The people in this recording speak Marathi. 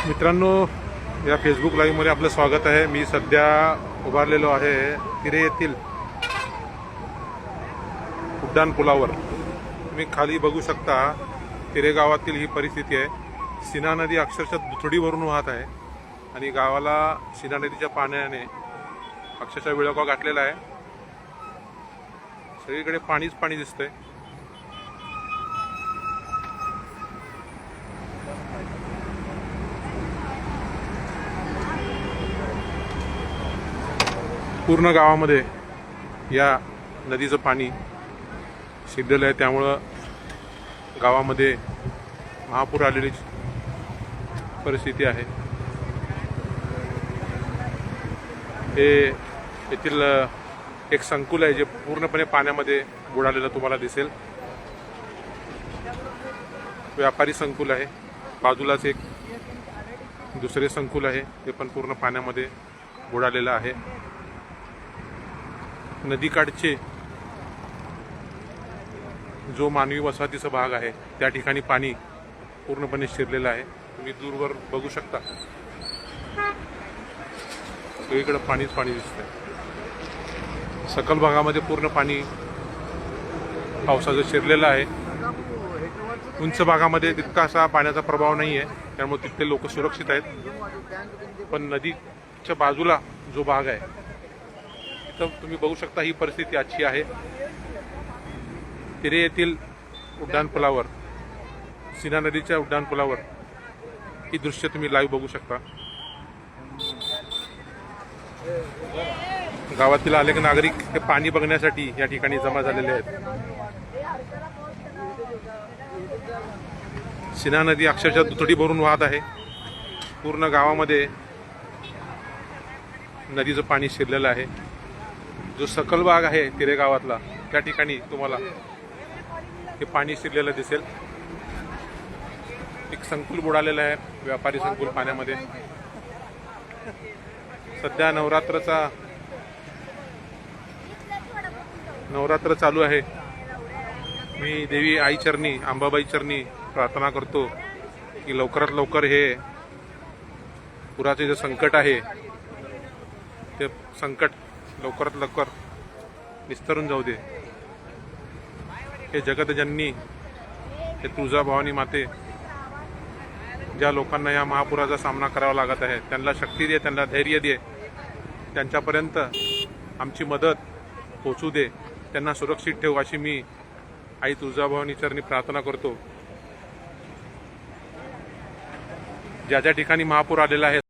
मित्रांनो, या फेसबुक लाईव्ह मध्ये आपलं स्वागत आहे। मी सध्या उभारलेलो आहे तिरे येथील उड्डाण पुलावर। तुम्ही खाली बघू शकता, तिरे गावातील ही परिस्थिती आहे। सीना नदी अक्षरशः दुथडी भरून वाहत आहे आणि गावाला सीना नदीच्या पाण्याने अक्षरशः विळखा गाठलेला आहे। सगळीकडे पाणीच पाणी दिसतंय। पूर्ण गावामध्ये या नदीचं पाणी शिरलेलं आहे, त्यामुळं गावामध्ये महापूर आलेली परिस्थिती आहे। हे येथील एक संकुल आहे जे पूर्णपणे पाण्यामध्ये बुडालेलं तुम्हाला दिसेल। व्यापारी संकुल आहे, बाजूलाच एक दुसरे संकुल आहे, ते पण पूर्ण पाण्यामध्ये बुडालेलं आहे। नदीकाठचे जो मानवी वसाहतीचा भाग आहे त्या ठिकाणी पाणी पूर्णपणे शिरलेलं आहे। तुम्ही दूरवर बघू शकता, सगळीकडे पाणीच पाणी दिसतंय। सखल भागामध्ये पूर्ण पाणी पावसाचं शिरलेलं आहे। उंच भागामध्ये तितका असा पाण्याचा प्रभाव नाही आहे, त्यामुळे तिथले लोक सुरक्षित आहेत। पण नदीच्या बाजूला जो भाग आहे तर तुम्ही बघू शकता, ही परिस्थिती आजची आहे। तिरे येथील उड्डाण पुलावर, सीना नदीच्या उड्डाण पुलावर ही दृश्य तुम्ही लाईव्ह बघू शकता। गावातील अनेक नागरिक हे पाणी बघण्यासाठी या ठिकाणी जमा झालेले आहेत। सीना नदी अक्षरशः दुथडी भरून वाहत आहे। पूर्ण गावामध्ये नदीचं पाणी शिरलेलं आहे। जो सकल भाग आहे तिरे गावातला, त्या ठिकाणी तुम्हाला हे पाणी शिरलेलं दिसेल। एक संकुल बुडालेलं आहे, व्यापारी संकुल पाण्यामध्ये। सध्या नवरात्र चालू आहे। मी देवी आई चरणी, अंबाबाई चरणी प्रार्थना करतो की लवकरात लवकर हे पुराचे जे संकट आहे ते संकट लवकरात लवकर निस्तरून जाऊ दे। हे जगतजननी, हे तुळजाभवानी माते, ज्या लोकांना या महापुराचा सामना करावा लागत आहे त्यांना शक्ती दे, त्यांना धैर्य दे, त्यांच्यापर्यंत आमची मदत पोहोचू दे, त्यांना सुरक्षित ठेव, अशी मी आई तुळजाभवानी चरणी प्रार्थना करतो। ज्या ज्या ठिकाणी महापूर आलेला आहे